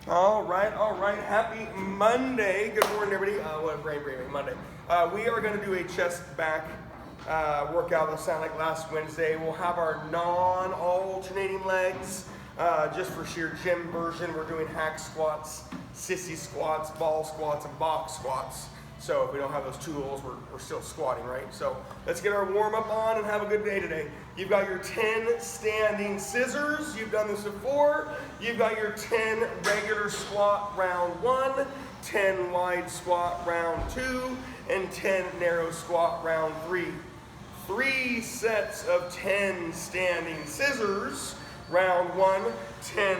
All right. Happy Monday. Good morning, everybody. What a brain Monday. We are going to do a chest back workout that'll sound like last Wednesday. We'll have our non-alternating legs. Just for sheer gym version, we're doing hack squats, sissy squats, ball squats, and box squats. So if we don't have those tools, we're still squatting, right? So let's get our warm-up on and have a good day today. You've got your 10 standing scissors. You've done this before. You've got your 10 regular squat round 1, 10 wide squat round 2, and 10 narrow squat round 3. 3 sets of 10 standing scissors. Round 1, 10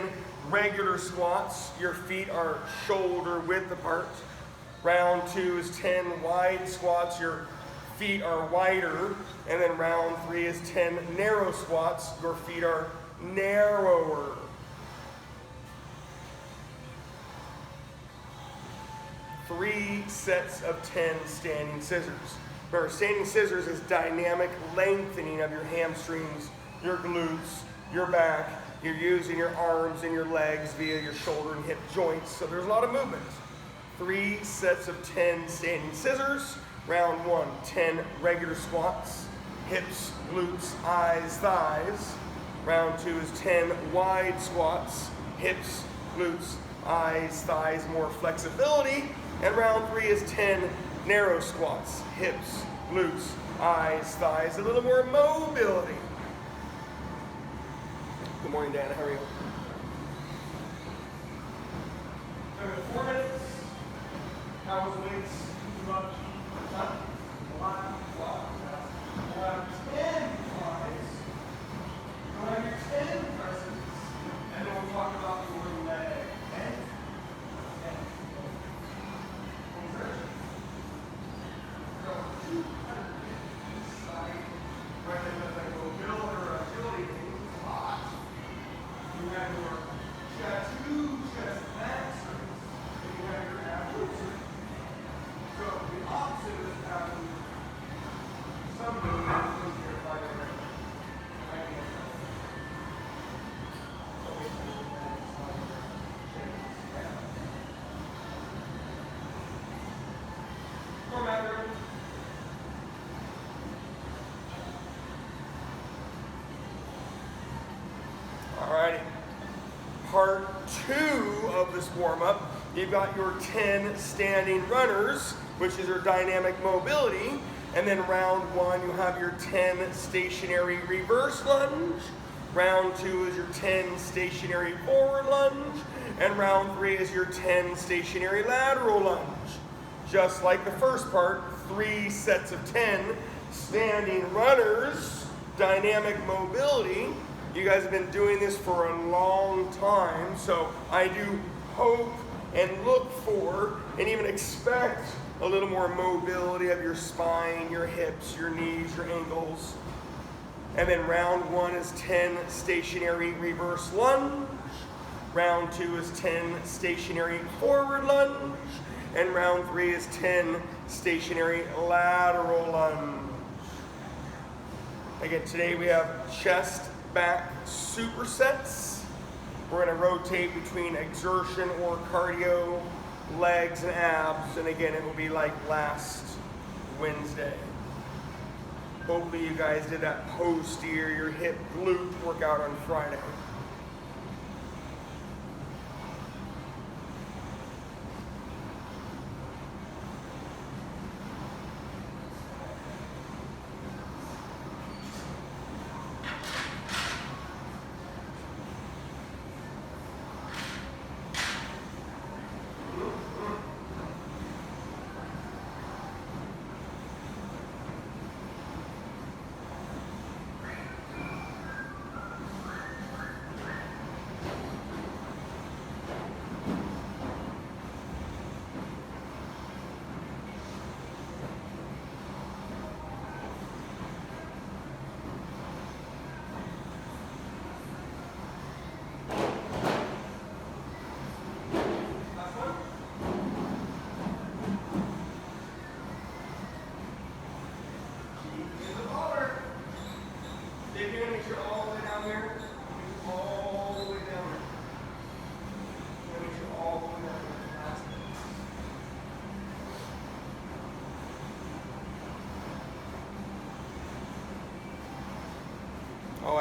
regular squats. Your feet are shoulder width apart. Round 2 is 10 wide squats. Your feet are wider. And then round 3 is 10 narrow squats. Your feet are narrower. Three sets of 10 standing scissors. Remember, standing scissors is dynamic lengthening of your hamstrings, your glutes, your back. You're using your arms and your legs via your shoulder and hip joints. So there's a lot of movement. 3 sets of 10 standing scissors. Round 1, 10 regular squats, hips, glutes, eyes, thighs. Round 2 is 10 wide squats, hips, glutes, eyes, thighs, more flexibility. And round 3 is 10 narrow squats, hips, glutes, eyes, thighs, a little more mobility. Good morning, Dana. How are you? 4 minutes. How was weights? Too much? Huh? A lot. You'll have 10 flies. You'll have your 10 presses. And then we'll talk about your leg. Okay? Exertion. Go 200 side. Right there, that's like mobility or agility. A lot. You have your chest maxers. And you have your abs. So the opposite is having some movement here by the right. Alrighty. Part 2 of this warm-up. You've got your 10 standing runners, which is your dynamic mobility. And then round 1, you have your 10 stationary reverse lunge. Round 2 is your 10 stationary forward lunge. And round 3 is your 10 stationary lateral lunge. Just like the first part, 3 sets of 10 standing runners, dynamic mobility. You guys have been doing this for a long time, so I do hope and look for and even expect a little more mobility of your spine, your hips, your knees, your ankles. And then round 1 is 10 stationary reverse lunge. Round 2 is 10 stationary forward lunge. And round 3 is 10 stationary lateral lunge. Again, today we have chest back supersets. We're going to rotate between exertion or cardio, legs and abs, and again it will be like last Wednesday. Hopefully you guys did that posterior hip glute workout on Friday.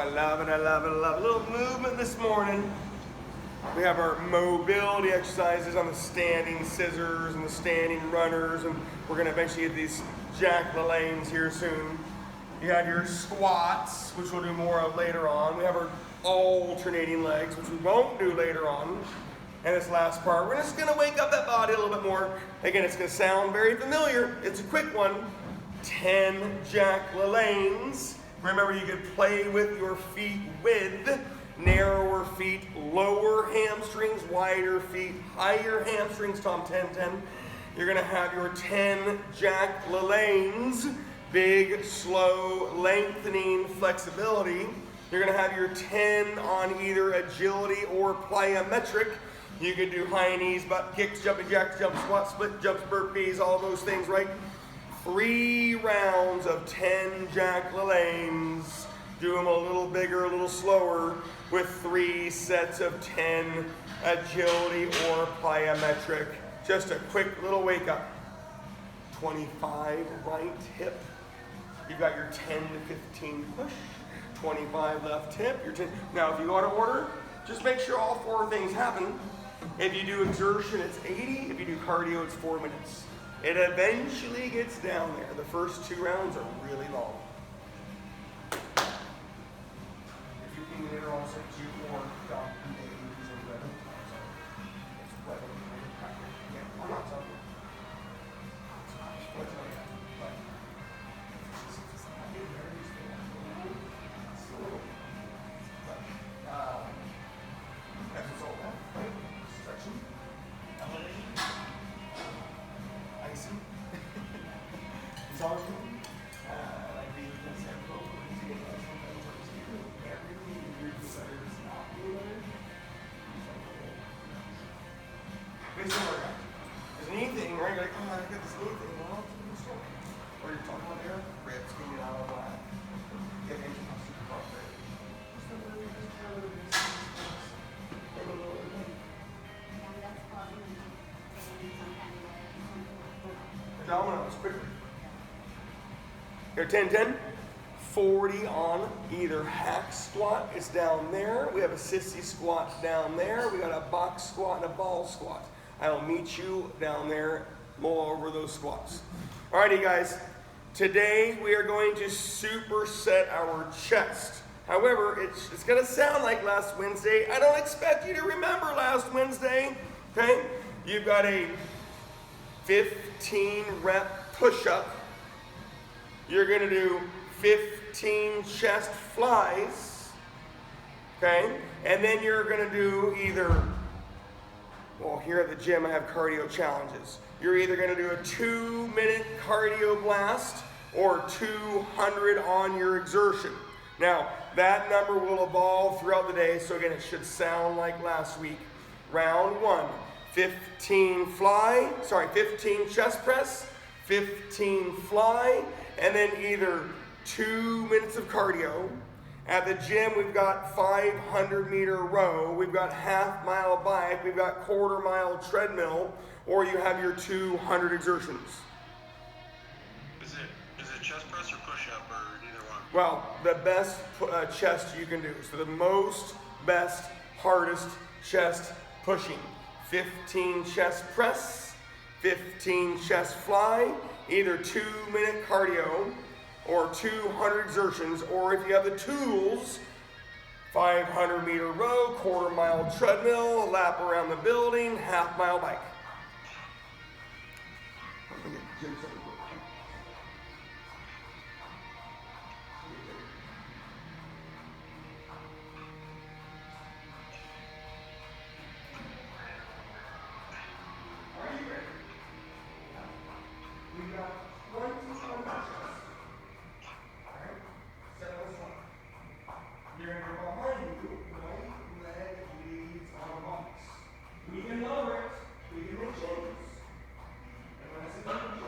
I love it, I love it, I love it. A little movement this morning. We have our mobility exercises on the standing scissors and the standing runners, and we're gonna eventually get these Jack LaLannes here soon. You have your squats, which we'll do more of later on. We have our alternating legs, which we won't do later on. And this last part, we're just gonna wake up that body a little bit more. Again, it's gonna sound very familiar. It's a quick one. 10 Jack LaLannes. Remember, you could play with your feet with narrower feet, lower hamstrings, wider feet, higher hamstrings, Tom, 10. You're gonna have your 10 Jack LaLannes, big, slow, lengthening flexibility. You're gonna have your 10 on either agility or plyometric. You could do high knees, butt kicks, jumping jacks, jump squats, split jumps, burpees, all those things, right? 3 rounds of 10 Jack LaLannes. Do them a little bigger, a little slower, with 3 sets of 10 agility or plyometric. Just a quick little wake up. 25 right hip. You've got your 10 to 15 push. 25 left hip. Your 10. Now, if you go out of order, just make sure all 4 things happen. If you do exertion, it's 80. If you do cardio, it's 4 minutes. It eventually gets down there. The first 2 rounds are really long. If you can later also do more days and weather. It's weather. Yeah, I'm not talking. There's an knee thing, right? You're like, oh, I got this knee thing. Well, or you're talking about there, ribs getting out of whack. Get into the super cross, abdominals, quickly. Here, 10. 40 on either hack squat is down there. We have a sissy squat down there. We got a box squat and a ball squat. I'll meet you down there, mull over those squats. Alrighty guys, today we are going to superset our chest. However, it's gonna sound like last Wednesday. I don't expect you to remember last Wednesday, okay? You've got a 15 rep push-up. You're gonna do 15 chest flies, okay? And then you're gonna do either, well, here at the gym I have cardio challenges. You're either gonna do a 2-minute cardio blast or 200 on your exertion. Now, that number will evolve throughout the day, so again, it should sound like last week. Round 1, 15 chest press, 15 fly, and then either 2 minutes of cardio. At the gym, we've got 500-meter row, we've got half-mile bike, we've got quarter-mile treadmill, or you have your 200 exertions. Is it chest press or push-up or either one? Well, the best chest you can do. So the best, hardest chest pushing. 15 chest press, 15 chest fly, either 2-minute cardio, or 200 exertions, or if you have the tools, 500-meter row, quarter-mile treadmill, lap around the building, half-mile bike. Are you ready? We got 21 matches. You're going to go behind you, right leg leads on the box. We can lower it, we can make changes. And when I say change,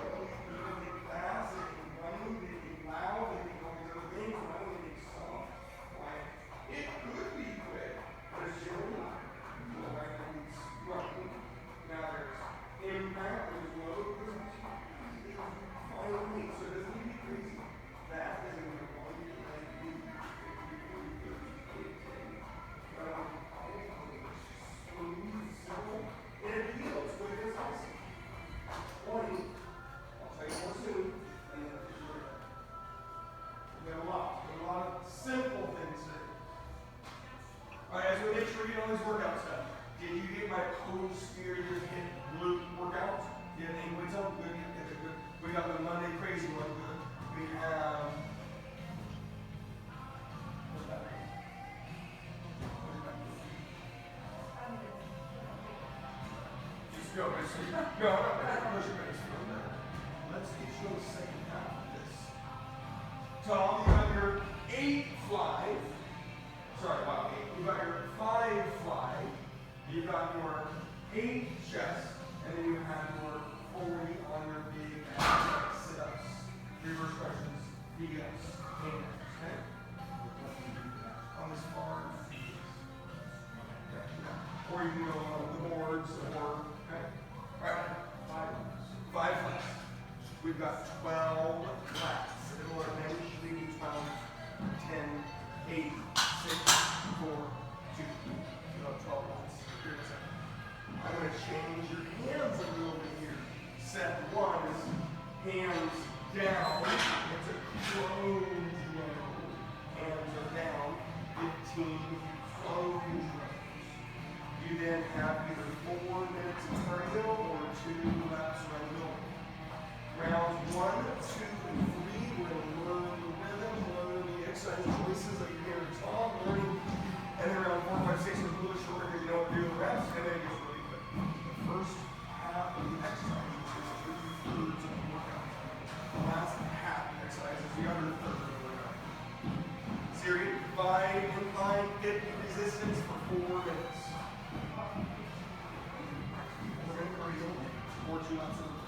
steer your hip glute workout. You have any weights on? Good, good. We got the Monday crazy one. Good. We have. What's that? Just go. No, push your base. Let's get you a second half of this. Tom, you have your 8 fly. Sorry, wow, 8. You've got your 5 fly. You've got your 8 chest. And then you have your 40 on your big sit-ups, reverse crunches, V-ups, hang-ups, okay? On this bar. Or you can go on the boards, or, okay? Alright, 5 flats. We've got 12 flats. It'll eventually be 12, 10, 8, 6, 4, 2. You know, 12 flats. Here in a second. I'm going to change your hands a little bit here. Set 1 is hands down. It's a closed row. Hands are down. 15 closed rows. You then have either 4 minutes of cardio or 2 laps around the building. Rounds 1, 2, and 3, we're going to learn the rhythm, learn the exercise choices that you hear Tom learning. And then round 4, 5, 6 is a little shorter because you know what to do the reps, and then it gets really quick. The first half of the exercise is really fluid to the workout. The last half of the exercise is the other third of the workout. Series 5 incline hip resistance for 4 minutes. We're going to cardio or 2 laps of the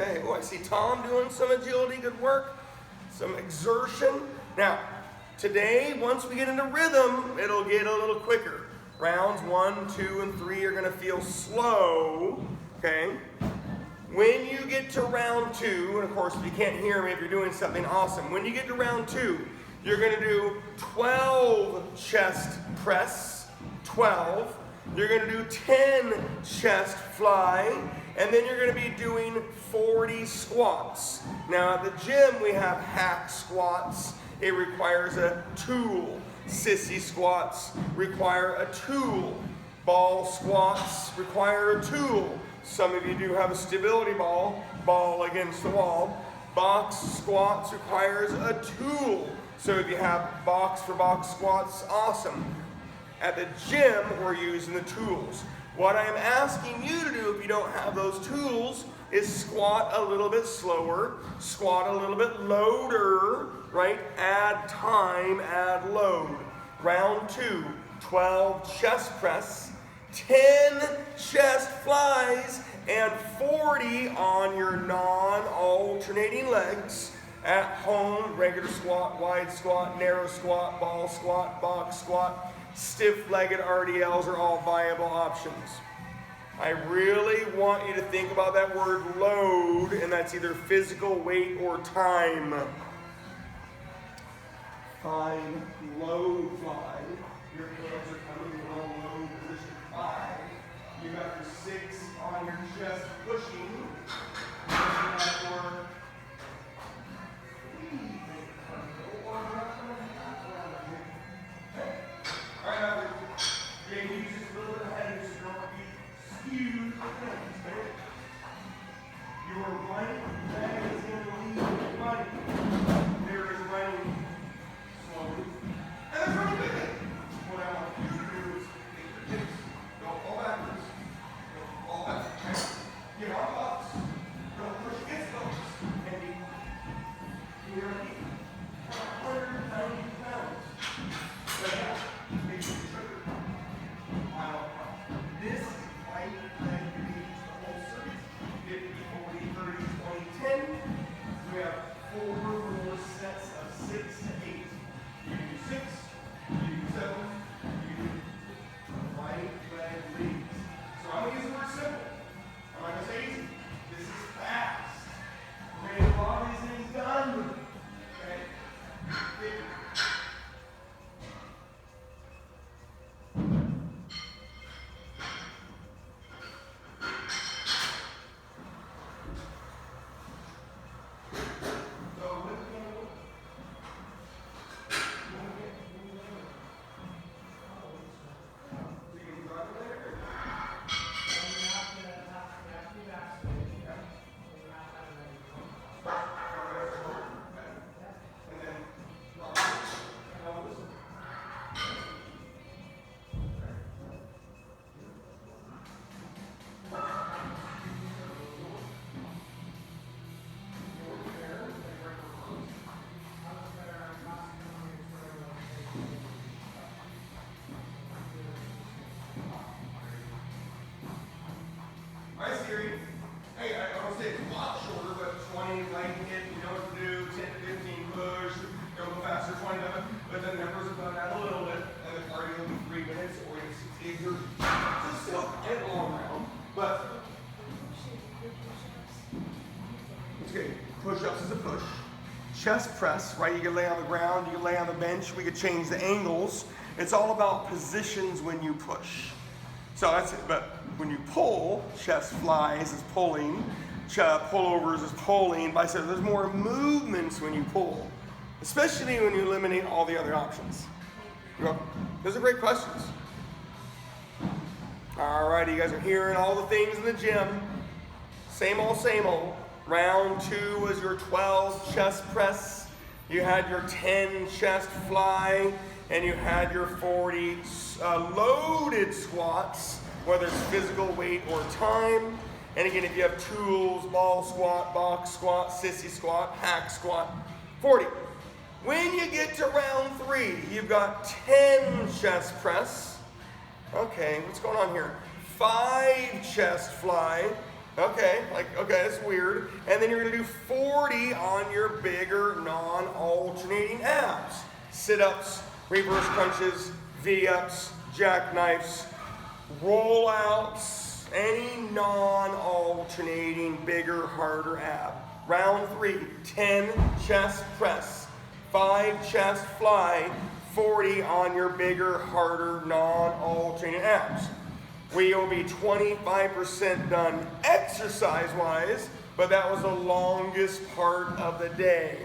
Okay, oh, I see Tom doing some agility, good work, some exertion. Now, today, once we get into rhythm, it'll get a little quicker. Rounds 1, 2, and 3 are gonna feel slow, okay? When you get to round 2, and of course, if you can't hear me, if you're doing something awesome, when you get to round 2, you're gonna do 12 chest press, 12. You're gonna do 10 chest fly, and then you're gonna be doing 40 squats. Now at the gym, we have hack squats. It requires a tool. Sissy squats require a tool. Ball squats require a tool. Some of you do have a stability ball against the wall. Box squats requires a tool. So if you have box for box squats, awesome. At the gym, we're using the tools. What I'm asking you to do if you don't have those tools is squat a little bit slower, squat a little bit loader, right? Add time, add load. Round 2, 12 chest press, 10 chest flies, and 40 on your non-alternating legs. At home, regular squat, wide squat, narrow squat, ball squat, box squat, stiff-legged RDLs are all viable options. I really want you to think about that word load, and that's either physical weight or time. Find low fly. Your hands are coming in a low position. 5. You got your 6 on your chest pushing. Pushing that forward. Alright, now you're going to use this a little bit of head so you don't be skewed. Your right leg is going to lead running. There is running slowly. And that's running quickly. What I want you to do is take your hips, go all backwards. Go all backwards. Get on ups. Don't push against those. And you're going to be 190 pounds. Like that. Make sure you trigger. This right leg leads the whole circuit. 50, 40, 30, 20, 10. We have 4 more sets of 6 to 8. You do 6, you do 7, you do right leg leads. So I'm going to use the word simple. I'm not going to say easy. This is fast. We're going to get a lot of these things done. Okay? Hey, I don't say it's a lot shorter, but 20 light hit, you know what to do, 10 to 15 push, go a little faster, 20 limit, but then numbers will go down a little bit, and the cardio will be 3 minutes, or you 60 exertion. So still get a long round, but it's good. Push-ups is a push. Chest press, right? You can lay on the ground, you can lay on the bench, we could change the angles. It's all about positions when you push. So that's it, but when you pull, chest flies is pulling, pullovers is pulling, biceps, there's more movements when you pull, especially when you eliminate all the other options. Those are great questions. All right, you guys are hearing all the things in the gym. Same old, same old. Round 2 was your 12 chest press. You had your 10 chest fly, and you had your 40 loaded squats, whether it's physical weight or time. And again, if you have tools, ball squat, box squat, sissy squat, hack squat, 40. When you get to round 3, you've got 10 chest press. Okay, what's going on here? 5 chest fly. Okay, that's weird. And then you're gonna do 40 on your bigger non-alternating abs. Sit-ups, reverse crunches, V-ups, jackknifes, rollouts, any non-alternating, bigger, harder ab. Round 3, 10 chest press, 5 chest fly, 40 on your bigger, harder, non-alternating abs. We will be 25% done exercise-wise, but that was the longest part of the day.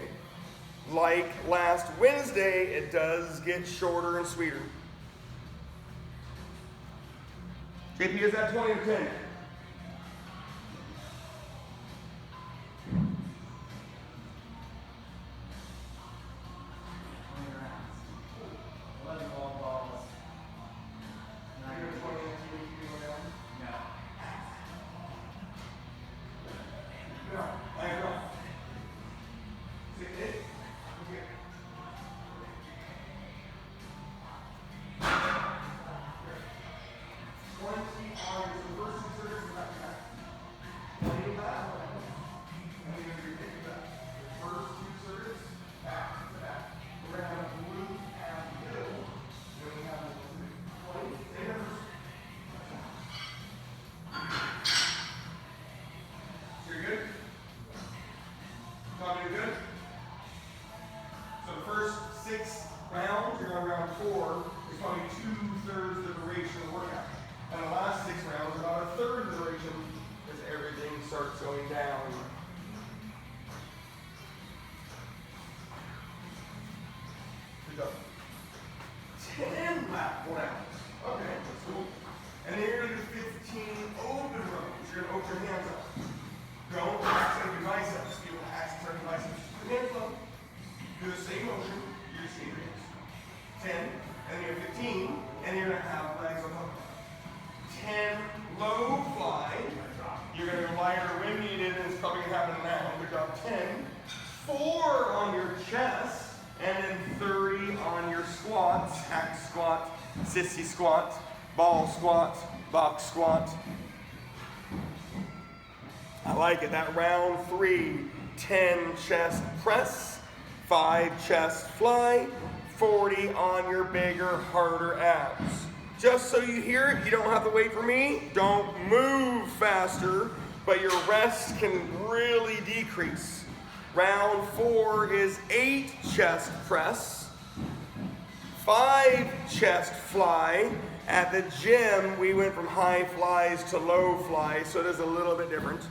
Like last Wednesday, it does get shorter and sweeter. JP, is that 20 or 10? Good? So the first 6 rounds. You're on round 4. It's probably 2/3 the duration of the workout. And the last 6 rounds are about 1/3 the duration as everything starts going down. Good job. 10 lap rounds. Okay, that's cool. And then you're going to do 15 open rows. You're going to open your hands up. Don't accidentally do biceps. People accidentally do biceps. Put your hands low. Do the same motion. You just see your hands. 10, and then you have 15, and you're going to have legs on top. 10 low fly. You're going to go lighter when needed, and it's probably going to happen now. Good job. 10. 4 on your chest, and then 30 on your squats. Hack squat, sissy squat, ball squat, box squat. I like it. That round 3, 10 chest press, 5 chest fly, 40 on your bigger, harder abs. Just so you hear it, you don't have to wait for me. Don't move faster, but your rest can really decrease. Round 4 is 8 chest press, 5 chest fly. At the gym, we went from high flies to low flies, so it is a little bit different.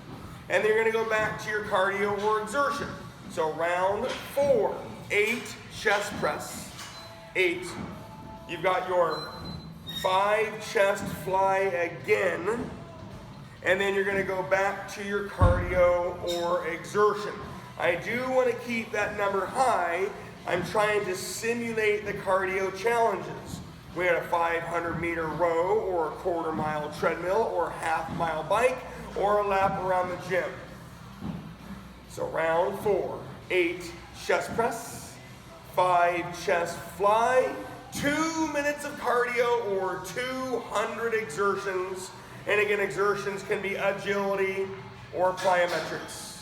And then you're going to go back to your cardio or exertion. So round 4, 8 chest press, 8. You've got your 5 chest fly again, and then you're going to go back to your cardio or exertion. I do want to keep that number high. I'm trying to simulate the cardio challenges. We had a 500-meter row or a quarter-mile treadmill or a half-mile bike or a lap around the gym. So round 4, 8 chest press, 5 chest fly, 2 minutes of cardio or 200 exertions. And again, exertions can be agility or plyometrics.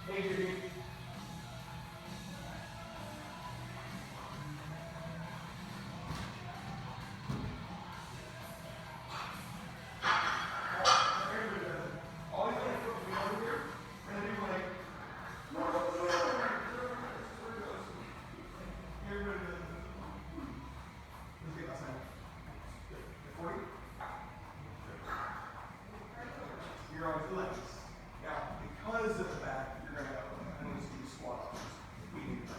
Hey, Judy. You're on your legs. Now, because of that, you're going to have to do squats. We need to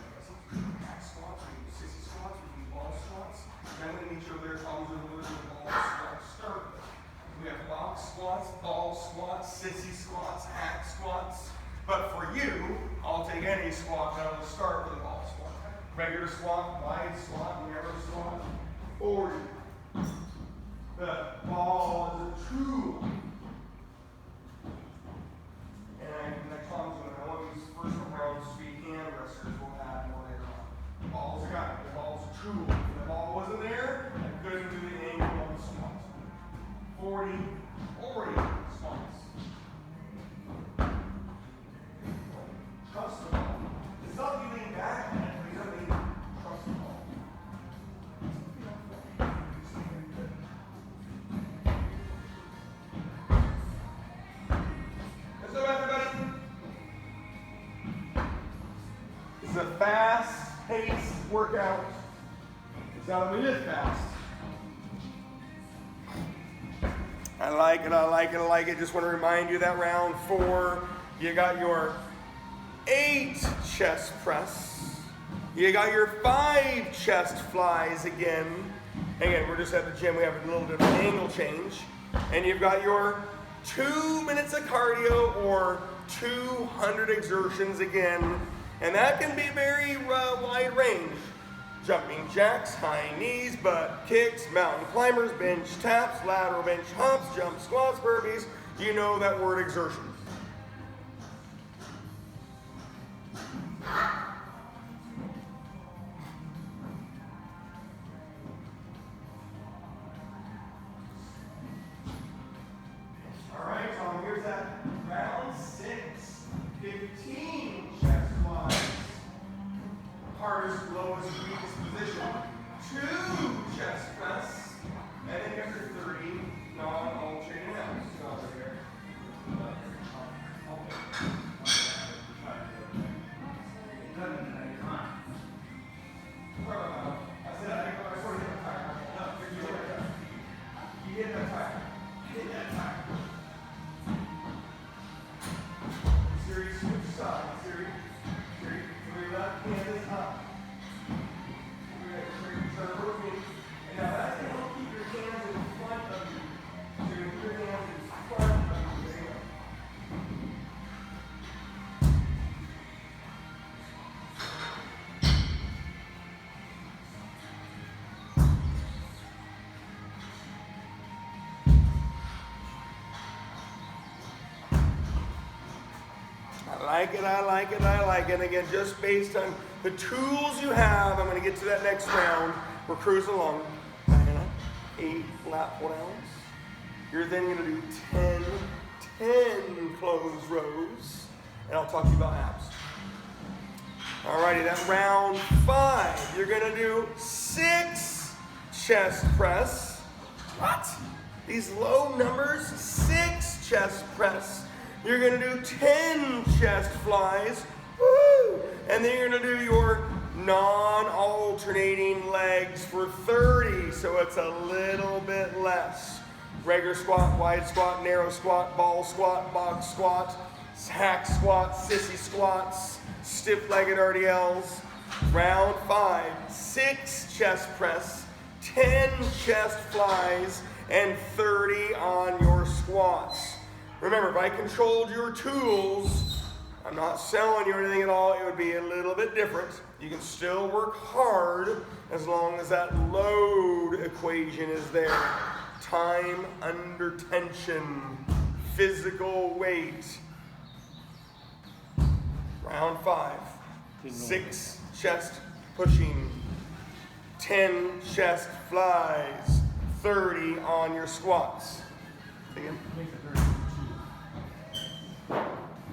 hack squats, we need sissy squats, we need ball squats. Then we need to show their problems with the ball squats start. We have box squats, ball squats, sissy squats, hack squats. But for you, I'll take any squat and I'll start with a ball squat. Regular squat, wide squat, narrow squat, 40. The ball is a tool. And next time I want these first rounds to be hand wrestlers. We'll add more later on. The ball's a guy. The ball's a tool. If the ball wasn't there, I couldn't do the angle on the squat. 40 or 80 squats. Trust the ball. It's not you lean back on it, but you don't need to trust the ball. Let's go, everybody. This is a fast-paced workout. It's not only this fast. I like it, I like it, I like it. Just want to remind you that round 4, you got your 8 chest press. You got your 5 chest flies again. Again, we're just at the gym. We have a little bit of an angle change. And you've got your 2 minutes of cardio or 200 exertions again. And that can be very wide range. Jumping jacks, high knees, butt kicks, mountain climbers, bench taps, lateral bench humps, jump squats, burpees. You know that word exertion. All right, Tom, here's that round 6. 15 chest flies. Hardest, lowest, weakest position. 2 chest press. And then after 30 non-alternating abs. So right here. I like it, I like it, I like it. And again, just based on the tools you have, I'm going to get to that next round. We're cruising along. 8 flat pull downs. You're then going to do 10 closed rows. And I'll talk to you about abs. Alrighty, that round 5. You're going to do 6 chest press. What? These low numbers? 6 chest press. You're going to do 10 chest flies. Woo! And then you're going to do your non-alternating legs for 30. So it's a little bit less. Regular squat, wide squat, narrow squat, ball squat, box squat, hack squat, sissy squats, stiff-legged RDLs. Round 5, 6 chest press, 10 chest flies, and 30 on your squats. Remember, if I controlled your tools, I'm not selling you anything at all, it would be a little bit different. You can still work hard as long as that load equation is there. Time under tension, physical weight. Round 5, 6 chest pushing, 10 chest flies, 30 on your squats. Again. Make it 32.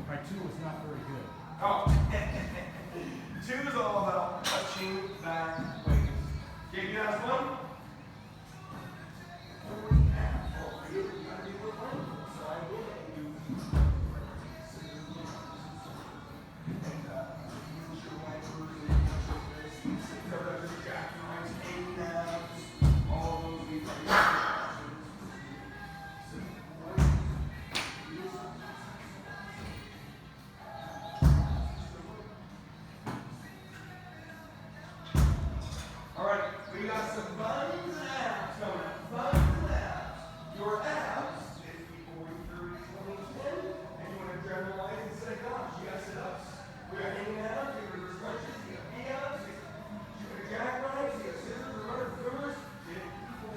My 2 was not very good. Oh, 2 is all about touching that weight. Okay, you guys one? We got some buns and abs coming up. Buns and abs. Your abs, 50, 40, 30, 20, 10. And you want to generalize and say, gosh, you got sit-ups. We got hanging abs, you got stretches, you got V-abs, you got jackknives, you got scissors, or runner flippers. 50,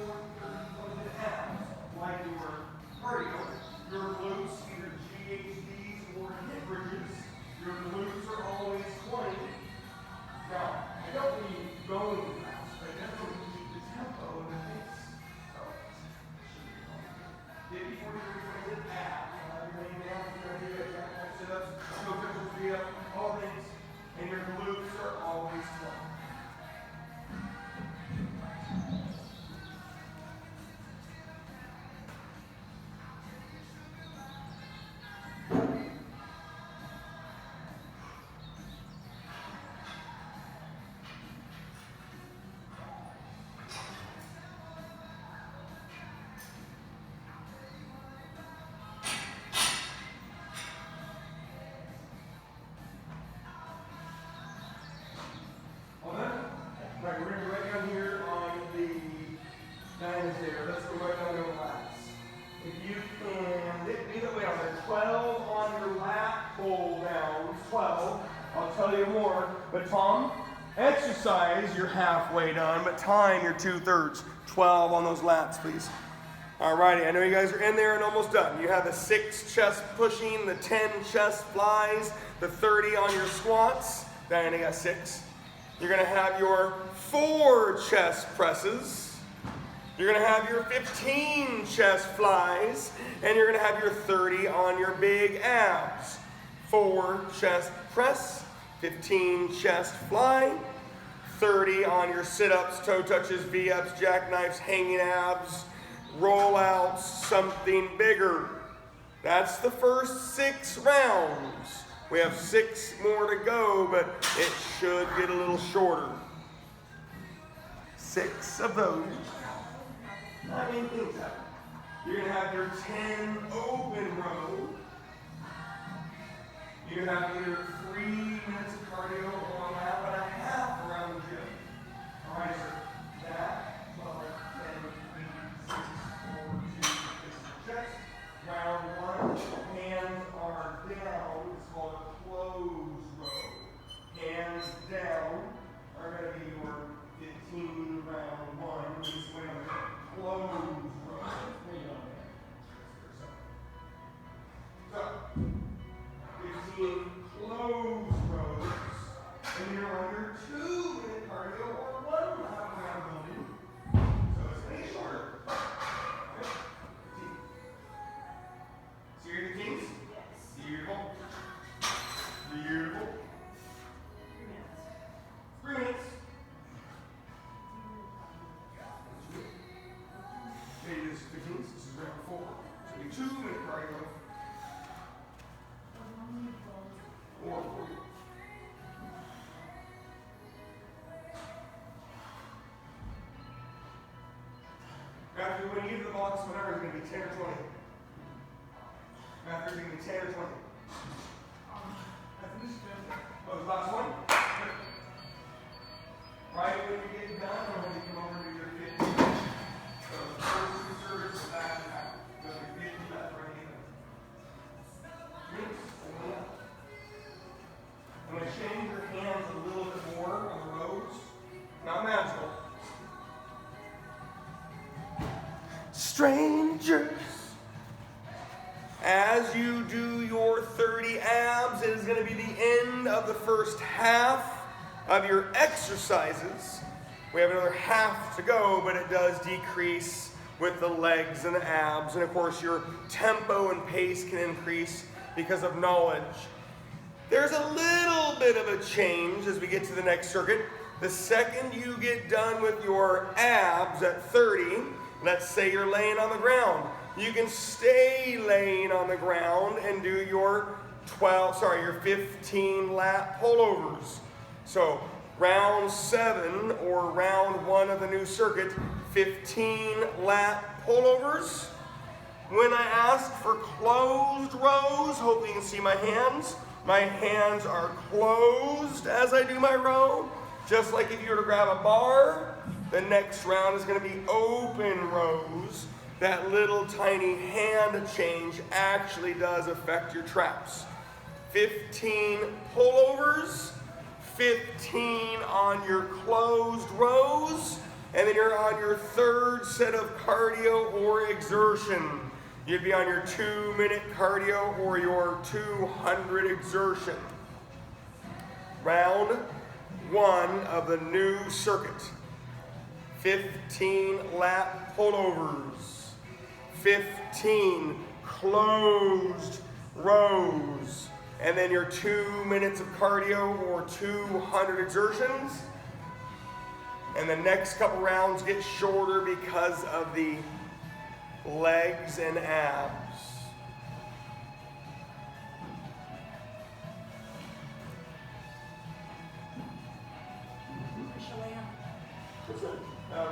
40, 30, 20 abs. Like your cardio, your glutes, either GHDs or hip bridges. Your glutes are always 20. Now, I don't mean going fast, but I definitely keep the tempo in the pace. So, 50, 40, 30, 20 abs. You're laying down, you're going to do it, sit-ups, toe touches, V-up, all things. And your glutes are always 20. Right, we're going to go right down here on the diamonds there. Let's go right down to the lats. If you can, be the way on there. 12 on your lat pull downs. 12. I'll tell you more. But Tom, exercise, you're halfway done. But time, you're 2/3. 12 on those lats, please. Alrighty, I know you guys are in there and almost done. You have the 6 chest pushing, the 10 chest flies, the 30 on your squats. Diana got 6. You're going to have your 4 chest presses. You're going to have your 15 chest flies. And you're going to have your 30 on your big abs. 4 chest press, 15 chest fly, 30 on your sit-ups, toe touches, V-ups, jackknives, hanging abs, rollouts, something bigger. That's the first 6 rounds. We have 6 more to go, but it should get a little shorter. 6 of those. I mean, things happen. You're going to have your 10 open row. You're going to have either 3 minutes of cardio or a lap and a half around the gym. All right, so that, 12, 10, 8, 6, 4, 2, 6, chest. Round 1, hands are down. It's called a closed row. Hands down are going to be your 15 round 1. This way on the closed row. So, 15 Matthew, when you get to the box, whatever, it's going to be 10 or 20. Matthew, it's going to be 10 or 20. Oh, the last one? Right when you get done, or when you come over to your 50. So the first two serves is that and that. Go to 50 left, right hand. I'm going to change your hands a little bit more on the rows. Not magical. Strangers. As you do your 30 abs, it is going to be the end of the first half of your exercises. We have another half to go, but it does decrease with the legs and the abs. And of course, your tempo and pace can increase because of knowledge. There's a little bit of a change as we get to the next circuit. The second you get done with your abs at 30, let's say you're laying on the ground, you can stay laying on the ground and do your 15 lat pullovers. So round 7 or round 1 of the new circuit, 15 lat pullovers. When I ask for closed rows, hopefully you can see my hands. My hands are closed as I do my row. Just like if you were to grab a bar, the next round is going to be open rows. That little tiny hand change actually does affect your traps. 15 pullovers, 15 on your closed rows, and then you're on your third set of cardio or exertion. You'd be on your 2-minute cardio or your 200 exertion. Round 1 of the new circuit. 15 lat pullovers. 15 closed rows. And then your 2 minutes of cardio or 200 exertions. And the next couple rounds get shorter because of the legs and abs.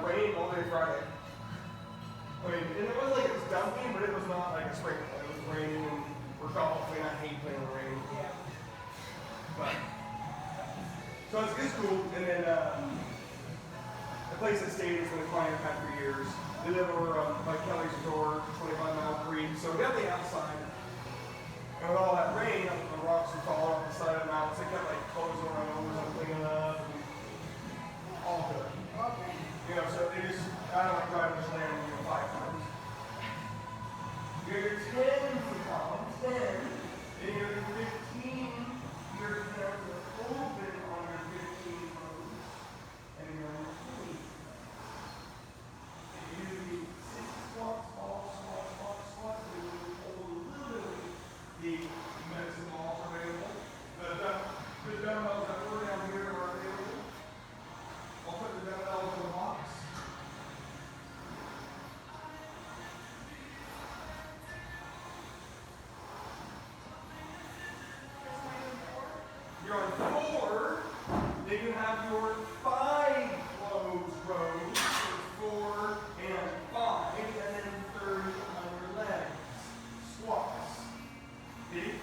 Rain all day Friday. I mean, and it wasn't like it was dumping, but it was not like a sprinkle. It was raining, and we're probably not hate playing in the rain. Yeah. But so it's cool. And then the place that stayed has been a client I've had for years. They live over by Kelly's Resort, 25 Mile Creek. So we got the outside. And with all that rain, the rocks were falling off the side of the mountains. They kept like closing around and cleaning up. And all good. Okay. You know, so they just, I don't like driving this land 5 times. You're 10 pounds, 10, and you're 15, your hands are open on your 15 toes, and you're on your 20. And you do 6 squats, squat, so you hold a little bit of the medicine balls available. The dumbbells that were down here are available. I'll put the dumbbells in the box. You're on 4, then you have your 5 closed rows, 4 and 5, and then 30 on your legs. Squats. Ready?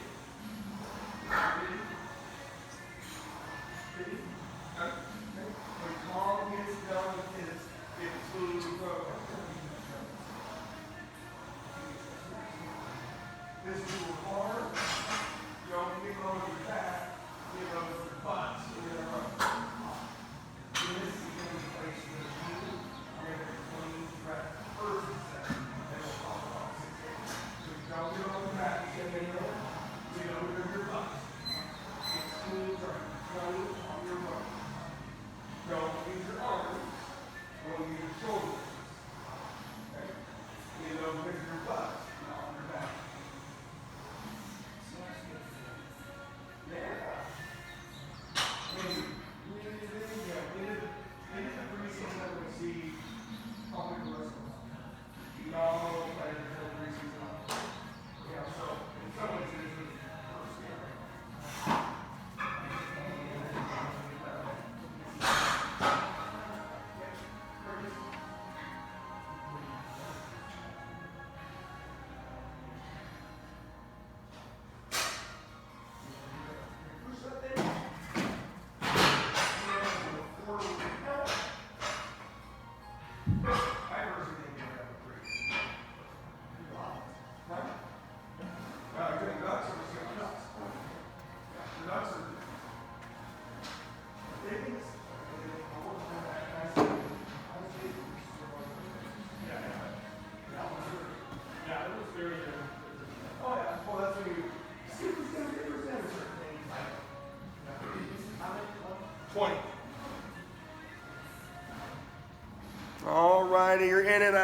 Okay. When Tom gets done with his 15 rows, this is your arm. You don't get low with your back. Get low with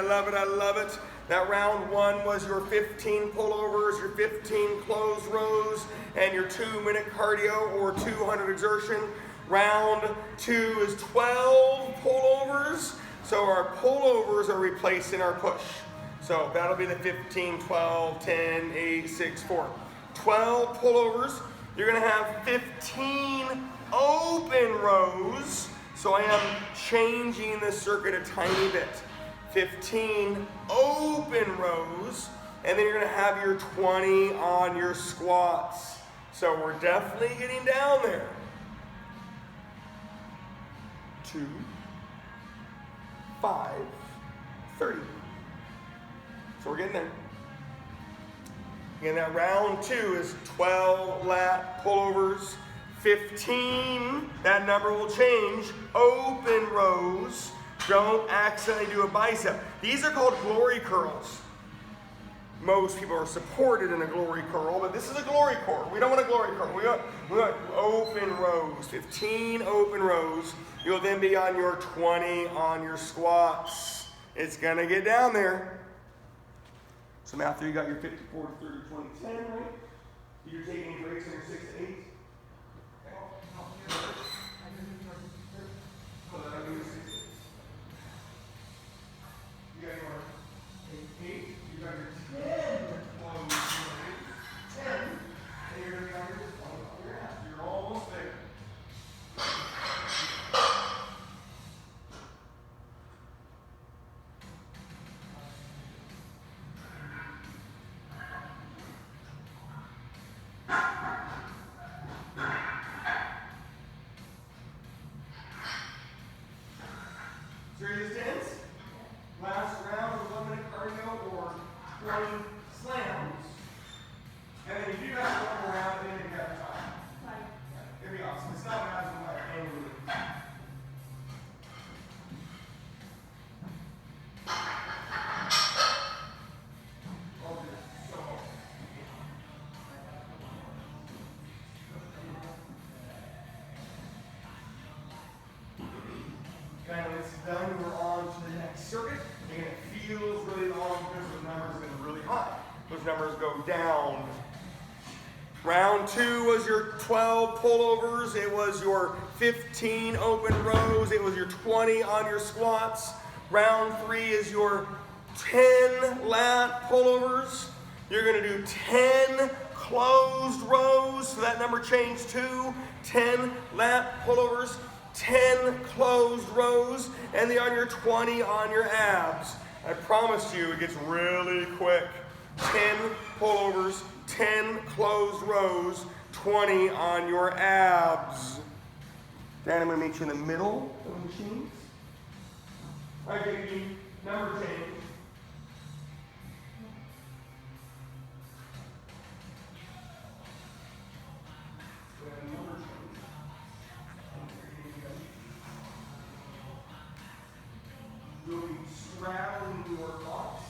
love it, I love it. That round 1 was your 15 pullovers, your 15 closed rows, and your 2-minute cardio or 200 exertion. Round 2 is 12 pullovers. So our pullovers are replacing our push. So that'll be the 15, 12, 10, 8, 6, 4. 12 pullovers. You're gonna have 15 open rows. So I am changing the circuit a tiny bit. 15 open rows, and then you're gonna have your 20 on your squats. So we're definitely getting down there. 2, 5, 30. So we're getting there. Again, that round 2 is 12 lat pullovers, 15, that number will change, open rows. Don't accidentally do a bicep. These are called glory curls. Most people are supported in a glory curl, but this is a glory curl. We don't want a glory curl. We want open rows, 15 open rows. You'll then be on your 20 on your squats. It's gonna get down there. So Matthew, you got your 54, 30, 20, 10, right? You're taking any breaks in your 6 to 8? You got your 8, you got your 10 closed rows, 10, and you're going to be on your 20 on your abs. You're almost there. Serious dance? Last round of 1-minute cardio or 20 slams. And then if you guys one more round, then you have time. It'd be awesome. It's not as much annually. Okay, when it's done, we're on to the next circuit. Again, it feels really long because those numbers have been really high. Those numbers go down. Round 2 was your 12 pullovers. It was your 15 open rows. It was your 20 on your squats. Round 3 is your 10 lat pullovers. You're going to do 10 closed rows. So that number changed too. 10 lat pullovers. 10 closed rows, and then on your 20 on your abs. I promise you it gets really quick. 10 pullovers, 10 closed rows, 20 on your abs. Then I'm going to meet you in the middle of the machines. All right, JP, number change. We'll be straddling your blocks.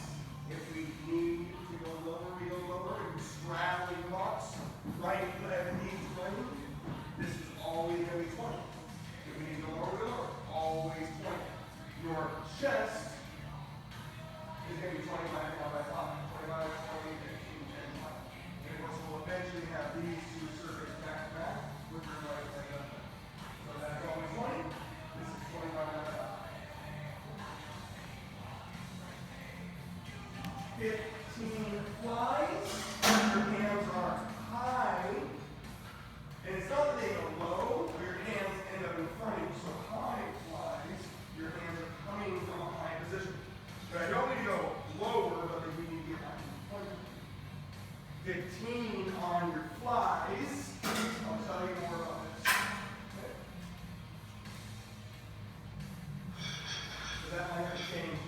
If we need to go lower, we go lower. If we straddle your blocks, right leg needs running. This is always going to be 20. If we need to go lower, we go lower. Always 20. Your chest is going to be 25 by 5. 25, 20, 15, 10, 5. And of course, we'll eventually have these 2 circuits back to back with your right leg up. So that's always 20. This is 25 by 5. 15 flies. Your hands are high. And it's not that they go low, but your hands end up in front of you. So high flies, your hands are coming from a high position. But I don't need to go lower, but we need to get back in front. 15 on your flies. I'll tell you more about this. Okay. So that might have changed.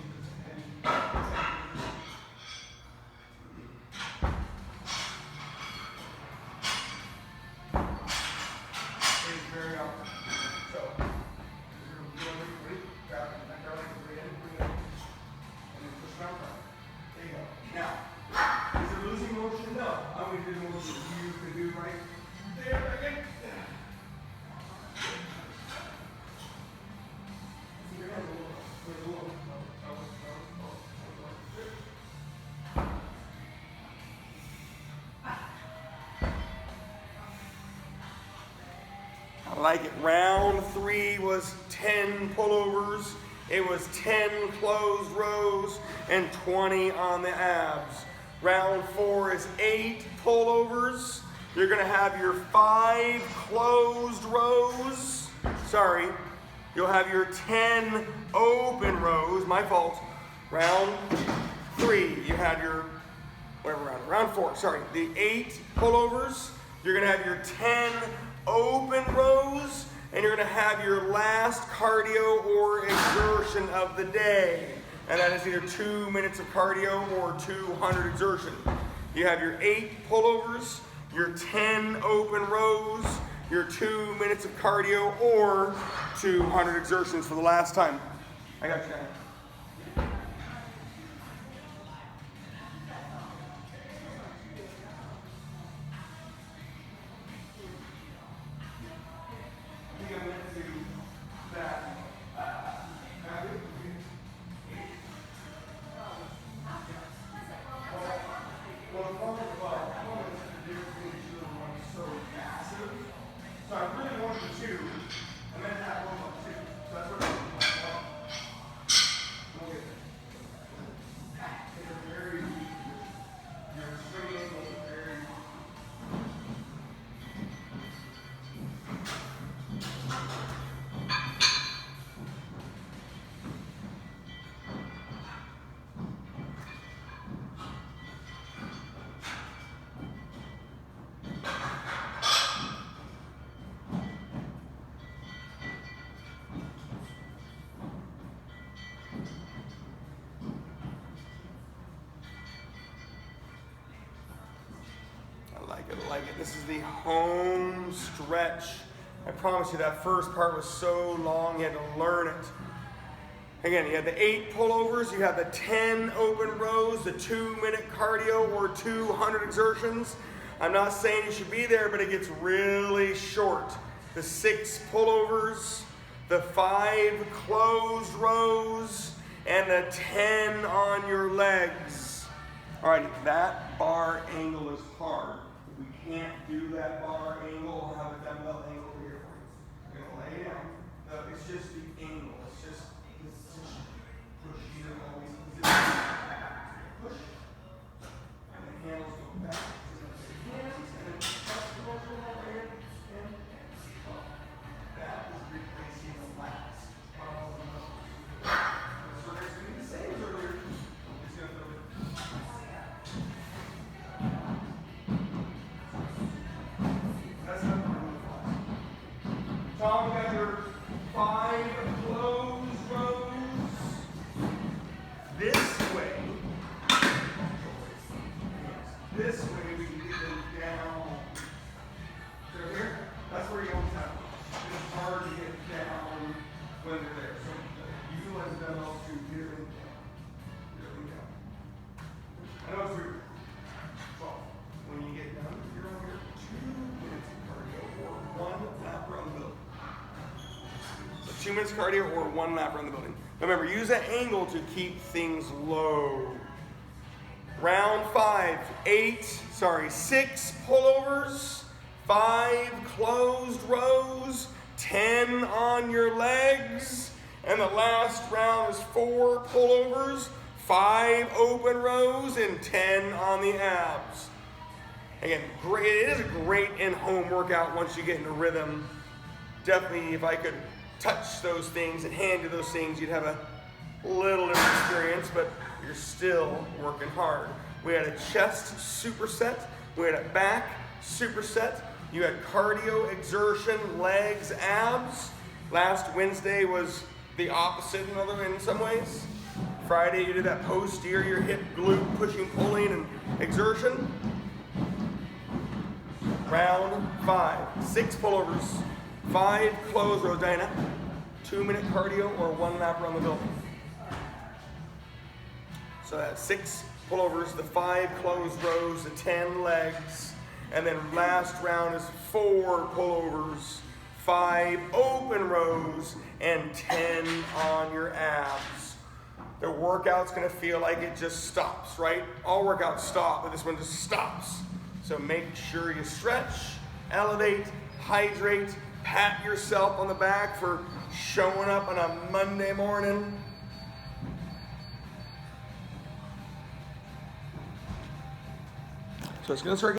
like it. Round 3 was 10 pullovers. It was 10 closed rows and 20 on the abs. Round 4 is 8 pullovers. You're gonna have your 5 closed rows. Sorry, you'll have your 10 open rows. My fault. Round 3, you had your, whatever round, round 4, sorry, the 8 pullovers. You're gonna have your 10 open rows, and you're gonna have your last cardio or exertion of the day. And that is either 2 minutes of cardio or 200 exertion. You have your 8 pullovers, your 10 open rows, your 2 minutes of cardio or 200 exertions for the last time. I got you guys. I like it. This is the home stretch. I promise you that first part was so long, you had to learn it. Again, you had the 8 pullovers, you have the 10 open rows, the 2-minute cardio or 200 exertions. I'm not saying you should be there, but it gets really short. The 6 pullovers, the 5 closed rows, and the 10 on your legs. All right, that bar angle is hard. If we can't do that bar angle, we'll have a dumbbell angle here for you. You're gonna lay down. No, it's just the angle. It's just position. Push. You don't always position. Push. And the handles go back. Hands and then press the muscle over here and up. That is replacing the lats. So it's going to be the same as earlier. It's going to feel good. That's not really fun. Tom, you got your 5 closed rows. This way. This way we can get them down. So here, that's where you always have them. It's hard to get down when they're there. So utilize the dumbbells to get them down. Get them down. I know it's weird. So when you get done, you're on your 2 minutes of cardio or 1 lap around the building. So 2 minutes cardio or 1 lap around the building. Remember, use that angle to keep things low. Round 5, 6 pullovers, 5 closed rows, 10 on your legs, and the last round is 4 pullovers, 5 open rows, and 10 on the abs. Again, great. It is a great in-home workout once you get into rhythm. Definitely, if I could touch those things and hand you those things, you'd have a little different experience, but you're still working hard. We had a chest superset, we had a back superset, you had cardio, exertion, legs, abs. Last Wednesday was the opposite in some ways. Friday you did that posterior hip glute pushing, pulling, and exertion. Round 5, 6 pullovers, 5 closed rows, Diana, 2-minute cardio or 1 lap around the building. So that's 6 pullovers, the 5 closed rows, the 10 legs, and then last round is 4 pullovers, 5 open rows, and 10 on your abs. The workout's gonna feel like it just stops, right? All workouts stop, but this one just stops. So make sure you stretch, elevate, hydrate, pat yourself on the back for showing up on a Monday morning? So it's gonna start